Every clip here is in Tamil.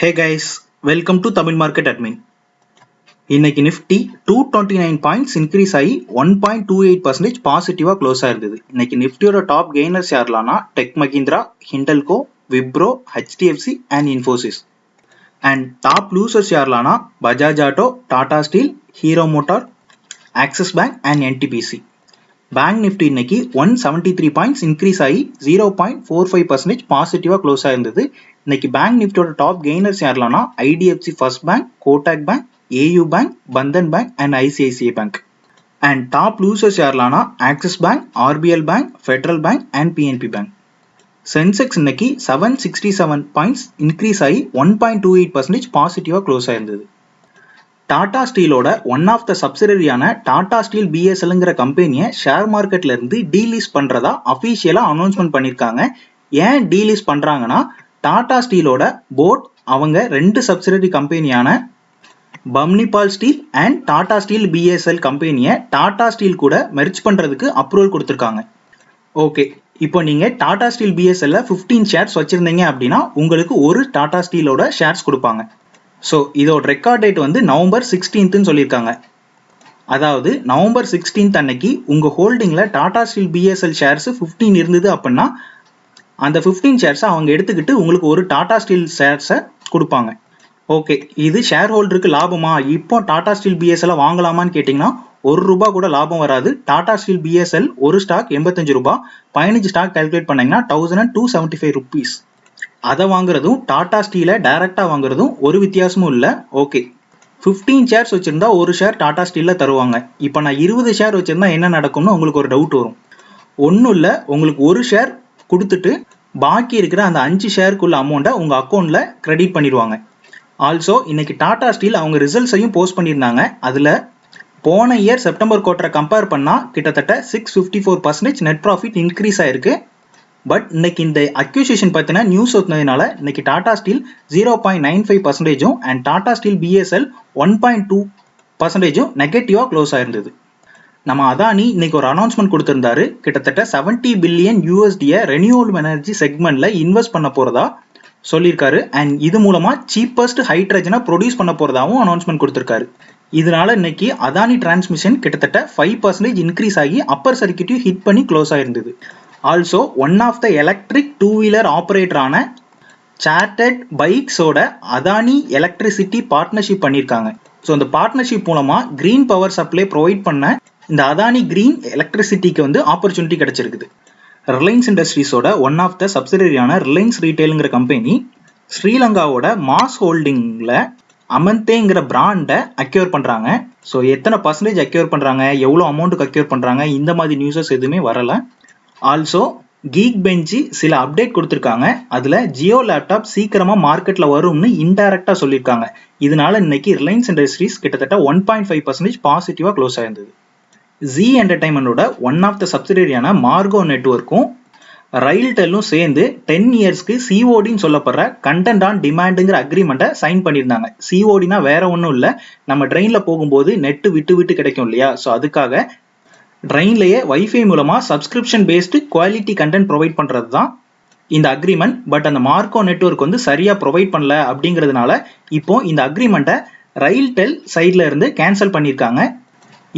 Hey guys, welcome to Tamil Market Admin. இன்னைக்கு நிஃப்டி 229 பாயிண்ட்ஸ் இன்க்ரீஸ் ஆகி 1.28% பாசிட்டிவா க்ளோஸ் ஆயிருந்தது. இன்னைக்கு நிஃப்டியோட டாப் கெய்னர்ஸ் யாரெல்லாம்னா tech Mahindra, Hindalco, Wipro, HDFC and Infosys. And top losers யாரெல்லாம்னா Bajaj auto, Tata steel, Hero motor, Axis bank and NTPC. Bank Nifty இன்னைக்கு 173 பாயிண்ட்ஸ் இன்க்ரீஸ் ஆகி 0.45% பாசிட்டிவா க்ளோஸ் ஆயிருந்தது. இன்னைக்கு பேங்க் நிஃப்டியோட டாப் கெய்னர்ஸ் யாரெல்லாம்னா IDFC first bank, Kotak bank, AU bank, Bandhan bank and ICICI bank. And top losers யாரெல்லாம்னா Axis bank, RBL bank, federal bank and PNB bank. Sensex இன்னைக்கு 767 பாயிண்ட்ஸ் இன்க்ரீஸ் ஆகி 1.28% பாசிட்டிவா க்ளோஸ் ஆயிருந்தது. டாடா ஸ்டீலோட ஒன் ஆஃப் த சப்சிடரியான டாடா ஸ்டீல் பிஎஸ்எல்ங்கிற கம்பெனியை ஷேர் மார்க்கெட்ல இருந்து டீலிஸ்ட் பண்றதா அபிஷியலா அனௌன்ஸ்மெண்ட் பண்ணிருக்காங்க. ஏன் டீலிஸ்ட் பண்றாங்கன்னா டாடா ஸ்டீலோட போர்ட் அவங்க ரெண்டு சப்சிடரி கம்பெனியான Bamnipal steel and Tata steel BSL கம்பெனியை டாடா ஸ்டீல் கூட மெர்ஜ் பண்றதுக்கு அப்ரூவல் கொடுத்துருக்காங்க. ஓகே, இப்போ நீங்க டாடா ஸ்டீல் பிஎஸ்எல்ல 15 ஷேர்ஸ் வச்சிருந்தீங்க அப்படின்னா உங்களுக்கு ஒரு டாடா ஸ்டீலோட ஷேர்ஸ் கொடுப்பாங்க. ஸோ இதோட ரெக்கார்ட் டேட் வந்து நவம்பர் 16th சொல்லியிருக்காங்க. அதாவது நவம்பர் 16th அன்னைக்கு உங்க ஹோல்டிங்ல டாடா ஸ்டீல் பிஎஸ்எல் ஷேர்ஸ் 15 இருந்தது அப்படின்னா அந்த 15 ஷேர்ஸை அவங்க எடுத்துக்கிட்டு உங்களுக்கு ஒரு டாடா ஸ்டீல் ஷேர்ஸை கொடுப்பாங்க. ஓகே, இது ஷேர் ஹோல்டருக்கு லாபமா? இப்போ டாடா ஸ்டீல் பிஎஸ்எல் வாங்கலாமான்னு கேட்டீங்கன்னா ₹1 கூட லாபம் வராது. டாடா ஸ்டீல் பிஎஸ்எல் ஒரு ஸ்டாக் ₹85, 15 ஸ்டாக் கால்குலேட் பண்ணீங்கன்னா ₹1275. அதை வாங்குறதும் டாடா ஸ்டீலை டைரக்டா வாங்குறதும் ஒரு வித்தியாசமும் இல்லை. ஓகே, 15 ஷேர்ஸ் வச்சிருந்தா ஒரு ஷேர் டாடா ஸ்டீல்ல தருவாங்க. இப்போ நான் 20 ஷேர் வச்சிருந்தா என்ன நடக்கும்னு உங்களுக்கு ஒரு டவுட் வரும். ஒன்றும் இல்லை, உங்களுக்கு ஒரு ஷேர் கொடுத்துட்டு பாக்கி இருக்கிற அந்த 5 ஷேருக்குள்ள அமௌண்ட்டை உங்க அக்கௌண்ட்ல கிரெடிட் பண்ணிடுவாங்க. ஆல்சோ இன்னைக்கு டாடா ஸ்டீல் அவங்க ரிசல்ட்ஸையும் போஸ்ட் பண்ணியிருந்தாங்க. அதுல போன இயர் செப்டம்பர் குவார்ட்டரை கம்பேர் பண்ணா கிட்டத்தட்ட 654% நெட் ப்ராஃபிட் இன்க்ரீஸ் ஆயிருக்கு. பட் இன்னைக்கு இந்த அக்யூசியேஷன் பத்தின நியூஸ் வந்ததுனால இன்னைக்கு Tata steel 0.95% and Tata steel PSL 1.2% நெகட்டிவா க்ளோஸ் ஆயிருந்தது. நம்ம அதானி இன்னைக்கு ஒரு அனௌன்ஸ்மெண்ட் கொடுத்திருந்தாரு. கிட்டத்தட்ட $70 பில்லியன் ரெனியூவபிள் எனர்ஜி செக்மெண்ட்ல இன்வெஸ்ட் பண்ண போறதா சொல்லியிருக்காரு. அண்ட் இது மூலமா சீப்பஸ்ட் ஹைட்ரஜனை ப்ரொடியூஸ் பண்ண போறதாவும் அனௌன்ஸ்மெண்ட் கொடுத்திருக்காரு. இதனால இன்னைக்கு அதானி டிரான்ஸ்மிஷன் கிட்டத்தட்ட 5% இன்க்ரீஸ் ஆகி அப்பர் சர்க்கியூட்டையும் ஹிட் பண்ணி க்ளோஸ் ஆயிருந்தது. Also one of the electric two wheeler ஆப்ரேட்டரான சார்ட்டர்ட் பைக்ஸோட அதானி எலக்ட்ரிசிட்டி பார்ட்னர்ஷிப் பண்ணியிருக்காங்க. ஸோ இந்த பார்ட்னர்ஷிப் மூலமா கிரீன் பவர் சப்ளை ப்ரொவைட் பண்ண இந்த அதானி கிரீன் எலக்ட்ரிசிட்டிக்கு வந்து ஆப்பர்ச்சுனிட்டி கிடைச்சிருக்குது. ரிலையன்ஸ் இண்டஸ்ட்ரீஸோட ஒன் ஆஃப் த சப்சிடரியான ரிலையன்ஸ் ரீட்டைலுங்கிற கம்பெனி ஸ்ரீலங்காவோட மாஸ் ஹோல்டிங்ல அமந்தேங்கிற பிராண்டை அக்யூர் பண்றாங்க. ஸோ எத்தனை பர்சன்டேஜ் அக்யூர் பண்றாங்க, எவ்வளோ அமௌண்ட்டுக்கு அக்யூர் பண்றாங்க, இந்த மாதிரி நியூஸஸ் எதுவுமே வரல. ஆல்சோ கீக் பெஞ்சி சில அப்டேட் கொடுத்துருக்காங்க. அதுல ஜியோ லேப்டாப் சீக்கிரமா மார்க்கெட்ல வரும்னு இன்டைரக்டா சொல்லியிருக்காங்க. இதனால இன்னைக்கு ரிலையன்ஸ் இண்டஸ்ட்ரீஸ் கிட்டத்தட்ட 1.5% பாசிட்டிவா க்ளோஸ் ஆயிருந்தது. ஜி என்டர்டைன்மெண்டோட ஒன் ஆஃப் த சப்சிடரியான மார்கோ நெட்வொர்க்கும் ரயில்டெல்லும் சேர்ந்து 10 இயர்ஸ்க்கு சிஓடின்னு சொல்லப்படுற கண்டென்ட் ஆன் டிமாண்டுங்கிற அக்ரிமெண்ட்டை சைன் பண்ணியிருந்தாங்க. சிஓடினா வேற ஒன்றும் இல்லை, நம்ம ட்ரெயின்ல போகும்போது நெட்டு விட்டு விட்டு கிடைக்கும் இல்லையா, ஸோ அதுக்காக ட்ரெயின்லயே வைஃபை மூலமா subscription based quality content provide பண்றது தான் இந்த அக்ரிமெண்ட். பட் அந்த மார்க்கோ நெட்வொர்க் வந்து சரியா ப்ரொவைட் பண்ணல அப்படிங்கிறதுனால இப்போ இந்த அக்ரிமெண்ட்டை ரயில்டெல் சைட்ல இருந்து கேன்சல் பண்ணியிருக்காங்க.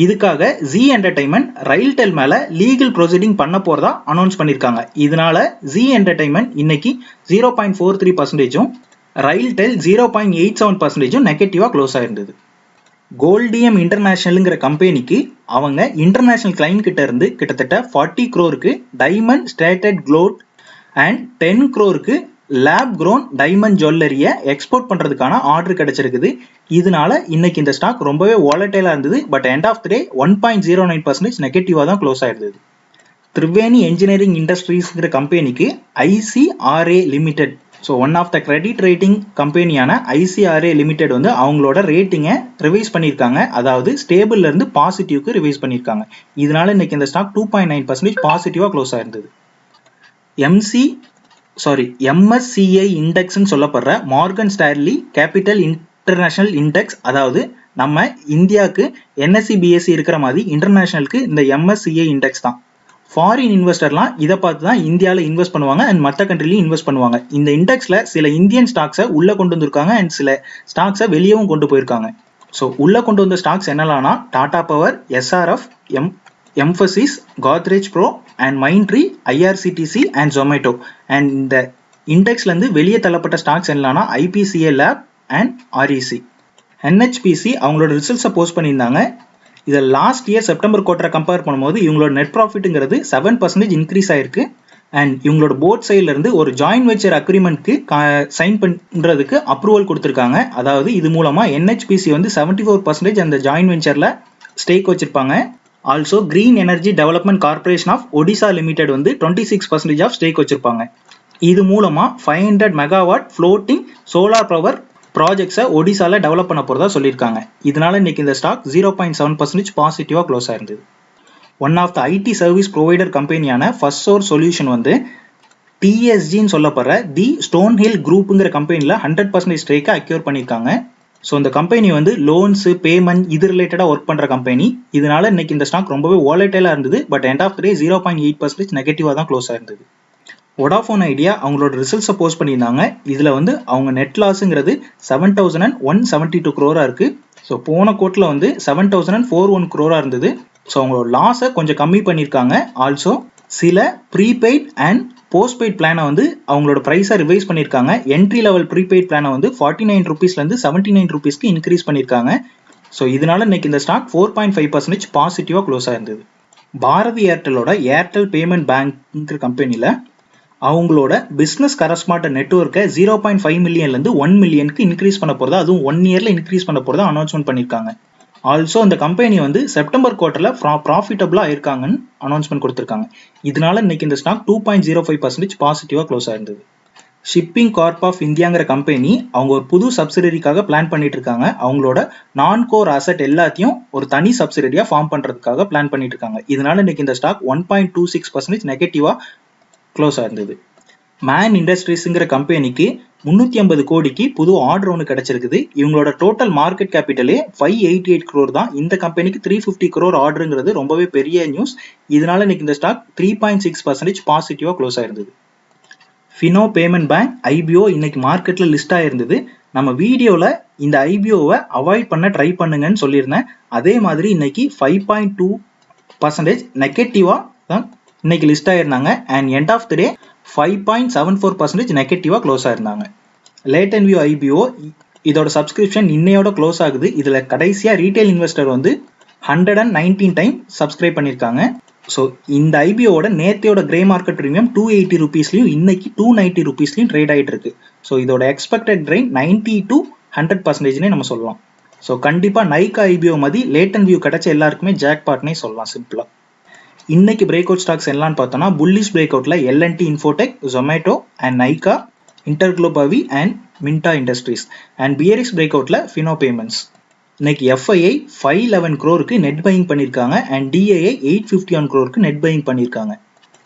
இதுக்காக ஜி என்டர்டைன்மெண்ட் ரயில்டெல் மேல லீகல் ப்ரொசீடிங் பண்ண போறதா அனௌன்ஸ் பண்ணியிருக்காங்க. இதனால ஜி என்டர்டைன்மெண்ட் இன்னைக்கு 0.43%, ரயில்டெல் 0.87% நெகட்டிவா க்ளோஸ் ஆயிருந்தது. கோல்டியம் இன்டர்நேஷனல்ங்கிற கம்பெனிக்கு அவங்க இன்டர்நேஷனல் கிளைண்ட் கிட்ட இருந்து கிட்டத்தட்ட 40 crore diamond studded gold and 10 crore lab grown diamond ஜுவல்லரியை எக்ஸ்போர்ட் பண்றதுக்கான ஆர்டர் கிடைச்சிருக்குது. இதனால இன்னைக்கு இந்த ஸ்டாக் ரொம்பவே வாலட்டைலா இருந்தது. But end of the day 1.09% நெகட்டிவா தான் க்ளோஸ் ஆயிருந்தது. திரிவேணி என்ஜினியரிங் இண்டஸ்ட்ரீஸ்ங்கிற கம்பெனிக்கு ICRA limited, so one of the credit rating கம்பெனியான ஐசிஆர்ஏ லிமிடெட் வந்து அவங்களோட ரேட்டிங்கை ரிவைஸ் பண்ணியிருக்காங்க. அதாவது ஸ்டேபிள்ல இருந்து பாசிட்டிவ்க்கு ரிவைஸ் பண்ணியிருக்காங்க. இதனால இன்னைக்கு இந்த ஸ்டாக் 2.9% பாசிட்டிவா க்ளோஸ் ஆயிருந்தது. எம்எஸ்சிஐ இண்டெக்ஸ்ன்னு சொல்லப்படுற Morgan Stanley capital international index, அதாவது நம்ம இந்தியாவுக்கு என்எஸ்சி பிஎஸ்சி இருக்கிற மாதிரி இன்டர்நேஷனலுக்கு இந்த எம்எஸ்சிஐ இண்டெக்ஸ் தான் ஃபாரின் இன்வெஸ்டர்லாம் இதை பார்த்து தான் இந்தியாவில் இன்வெஸ்ட் பண்ணுவாங்க அண்ட் மற்ற கண்ட்ரிலையும் இன்வெஸ்ட் பண்ணுவாங்க. இந்த இண்டெக்ஸில் சில இந்தியன் ஸ்டாக்ஸை உள்ளே கொண்டு வந்திருக்காங்க அண்ட் சில ஸ்டாக்ஸை வெளியவும் கொண்டு போயிருக்காங்க. ஸோ உள்ளே கொண்டு வந்த ஸ்டாக்ஸ் என்னலாம்னா Tata power, SRF, Mphasis, Godrej pro and Mindtree, IRCTC and Zomato. And இந்த இண்டெக்ஸ்லேருந்து வெளியே தள்ளப்பட்ட ஸ்டாக்ஸ் என்னலாம்னா IPCA lab and REC. NHPC அவங்களோட ரிசல்ட்ஸை போஸ்ட் பண்ணியிருந்தாங்க. இதை லாஸ்ட் இயர் செப்டம்பர் குவார்ட்டரை கம்பேர் பண்ணும்போது இவங்களோட நெட் ப்ராஃபிட்டுங்கிறது 7% இன்க்ரீஸ் ஆயிருக்கு. அண்ட் இவங்களோட போர்ட் சைட்ல இருந்து ஒரு ஜாயின்ட் வெஞ்சர் அக்ரிமெண்ட்க்கு சைன் பண்றதுக்கு அப்ரூவல் கொடுத்துருக்காங்க. அதாவது இது மூலமா NHPC வந்து 74% அந்த ஜாயின்ட் வெஞ்சர்ல ஸ்டேக் வச்சிருப்பாங்க. Also green energy development corporation of Odisha limited வந்து 26% ஆஃப் ஸ்டேக் வச்சிருப்பாங்க. இது மூலமா 500 மெகாவாட் ஃப்ளோட்டிங் சோலார் பவர் ப்ராஜெக்ட்ஸை ஒடிசால டெவலப் பண்ண போறதா சொல்லியிருக்காங்க. இதனால இன்னைக்கு இந்த ஸ்டாக் 0.7% பாசிட்டிவா க்ளோஸ் ஆயிருந்தது. One of the IT service provider கம்பெனியான ஃபர்ஸ்ட் சோர்ஸ் சொல்யூஷன் வந்து TSGன்னு சொல்லப்படுற தி ஸ்டோன்ஹில் குரூப்புங்கிற கம்பெனியில் 100% ஸ்டேக்கை அக்யூர் பண்ணியிருக்காங்க. ஸோ இந்த கம்பெனி வந்து லோன்ஸ், பேமெண்ட் இது ரிலேட்டடாக ஒர்க் பண்ணுற கம்பெனி. இதனால இன்னைக்கு இந்த ஸ்டாக் ரொம்பவே வாலட்டைலாக இருந்தது. பட் எண்ட் ஆஃப் த டே 0.8% நெகட்டிவாக தான் க்ளோஸ் ஆயிருந்தது. வோடாஃபோன் ஐடியா அவங்களோட ரிசல்ட்ஸை போஸ்ட் பண்ணியிருந்தாங்க. இதில் வந்து அவங்க நெட் லாஸுங்கிறது 7,172 crore இருக்கு. ஸோ போன கோட்டில் வந்து 7,041 crore இருந்தது. ஸோ அவங்களோட லாஸை கொஞ்சம் கம்மி பண்ணியிருக்காங்க. ஆல்சோ சில ப்ரீபெய்ட் அண்ட் போஸ்ட்பெய்ட் பிளானை வந்து அவங்களோட ப்ரைஸை ரிவைஸ் பண்ணியிருக்காங்க. என்ட்ரி லெவல் ப்ரீபெய்ட் பிளானை வந்து 49 rupeesலேருந்து 79 rupeesக்கு இன்க்ரீஸ் பண்ணியிருக்காங்க. ஸோ இதனால இன்னைக்கு இந்த ஸ்டாக் 4.5% பாசிட்டிவாக க்ளோஸ் ஆயிருந்தது. பாரதி ஏர்டெல்லோட ஏர்டெல் பேமெண்ட் பேங்க்ங்கிற கம்பெனியில் அவங்களோட பிஸ்னஸ் கரஸ்பாண்டன்ட் நெட்வொர்க்கை 0.5 மில்லியன்லேருந்து 1 மில்லியனுக்கு இன்க்ரீஸ் பண்ண போகிறதா, அதுவும் 1 இயரில் இன்க்ரீஸ் பண்ண போகிறதா அனௌன்ஸ்மெண்ட் பண்ணியிருக்காங்க. ஆல்சோ இந்த கம்பெனி வந்து செப்டம்பர் குவார்ட்டரில் ப்ராஃபிட்டபிளாக இருக்காங்கன்னு அனௌன்ஸ்மெண்ட் கொடுத்துருக்காங்க. இதனால இன்னைக்கு இந்த ஸ்டாக் 2.05% பாசிட்டிவாக க்ளோஸ் ஆயிருந்தது. ஷிப்பிங் கார்ப் ஆஃப் இந்தியாங்கிற கம்பெனி அவங்க ஒரு புது சப்சிடரிக்காக பிளான் பண்ணிட்டு இருக்காங்க. அவங்களோட நான் கோர் அசெட் எல்லாத்தையும் ஒரு தனி சப்சிடரியா ஃபார்ம் பண்றதுக்காக பிளான் பண்ணிட்டு இருக்காங்க. இதனால இன்னைக்கு இந்த ஸ்டாக் 1.26% நெகட்டிவா க்ளோஸ் ஆயிருந்தது. மேன் இண்டஸ்ட்ரீஸ்ங்கிற கம்பெனிக்கு 350 கோடிக்கு புது ஆர்டர் ஒன்று கிடைச்சிருக்குது. இவங்களோட டோட்டல் மார்க்கெட் கேபிட்டலே 588 crore தான். இந்த கம்பெனிக்கு 350 crore ஆர்டருங்கிறது ரொம்பவே பெரிய நியூஸ். இதனால இன்னைக்கு இந்த ஸ்டாக் 3.6% பாசிட்டிவா க்ளோஸ் ஆயிருந்தது. ஃபினோ பேமெண்ட் பேங்க் IPO இன்னைக்கு மார்க்கெட்ல லிஸ்ட் ஆயிருந்தது. நம்ம வீடியோல இந்த IPOவை அவாய்ட் பண்ண ட்ரை பண்ணுங்கன்னு சொல்லியிருந்தேன். அதே மாதிரி இன்னைக்கு 5.2% நெகட்டிவா தான் இன்னைக்கு லிஸ்ட் ஆயிருந்தாங்க. And end of the day 5.74% நெகட்டிவா க்ளோஸ் ஆயிருந்தாங்க. லேட்டன் வியூ IPO இதோட சப்ஸ்கிரிப்ஷன் இன்னையோட க்ளோஸ் ஆகுது. இதுல கடைசியா ரீட்டைல் இன்வெஸ்டர் வந்து 119 டைம் சப்ஸ்கிரைப் பண்ணியிருக்காங்க. ஸோ இந்த IPOவோட நேத்தையோட கிரே மார்க்கெட் ப்ரீமியம் 280 rupeesலையும் இன்னைக்கு 290 rupeesலையும் ட்ரேட் ஆகிட்டு இருக்கு. ஸோ இதோட எக்ஸ்பெக்டட் ட்ரெயின் 90 to 100%னே நம்ம சொல்லலாம். ஸோ கண்டிப்பா நைகா IPO மாதிரி லேட்டன் வியூ கிடைச்ச எல்லாருக்குமே ஜாக் பாட்னே சொல்லலாம் சிம்பிளா. இன்னைக்கு பிரேக் அவுட் ஸ்டாக்ஸ் எல்லாம் பார்த்தோம்னா புல்லிஷ் பிரேக் அவுட்ல L&T Infotech, Zomato and Nykaa, InterGlobe and Minda industries. And bearish break அவுட்ல ஃபினோ பேமெண்ட்ஸ். இன்னைக்கு FII 511 crore நெட் பையிங் பண்ணியிருக்காங்க and DII 851 crore net buying பண்ணியிருக்காங்க.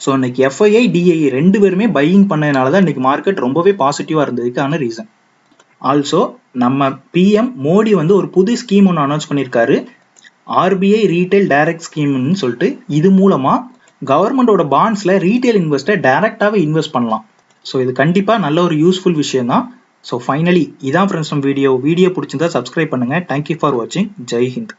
ஸோ இன்னைக்கு FII, DII ரெண்டு பேருமே பையிங் பண்ணதுனால தான் இன்னைக்கு மார்க்கெட் ரொம்பவே பாசிட்டிவா இருந்ததுக்கான ரீசன். ஆல்சோ நம்ம PM மோடி வந்து ஒரு புது ஸ்கீம் ஒன்று அனௌன்ஸ் பண்ணியிருக்காரு. RBI ரீட்டைல் டைரக்ட் ஸ்கீம்னு சொல்லிட்டு. இது மூலமா கவர்மெண்டோட பாண்ட்ஸ்ல ரீட்டைல் இன்வெஸ்டர் டைரக்டாவே இன்வெஸ்ட் பண்ணலாம். ஸோ இது கண்டிப்பா நல்ல ஒரு யூஸ்ஃபுல் விஷயம் தான். ஸோ ஃபைனலி இதான் ஃப்ரெண்ட்ஸ் நம்ம வீடியோ பிடிச்சிருந்தா சப்ஸ்கிரைப் பண்ணுங்க. தேங்க்யூ ஃபார் வாட்சிங். ஜெய் ஹிந்த்.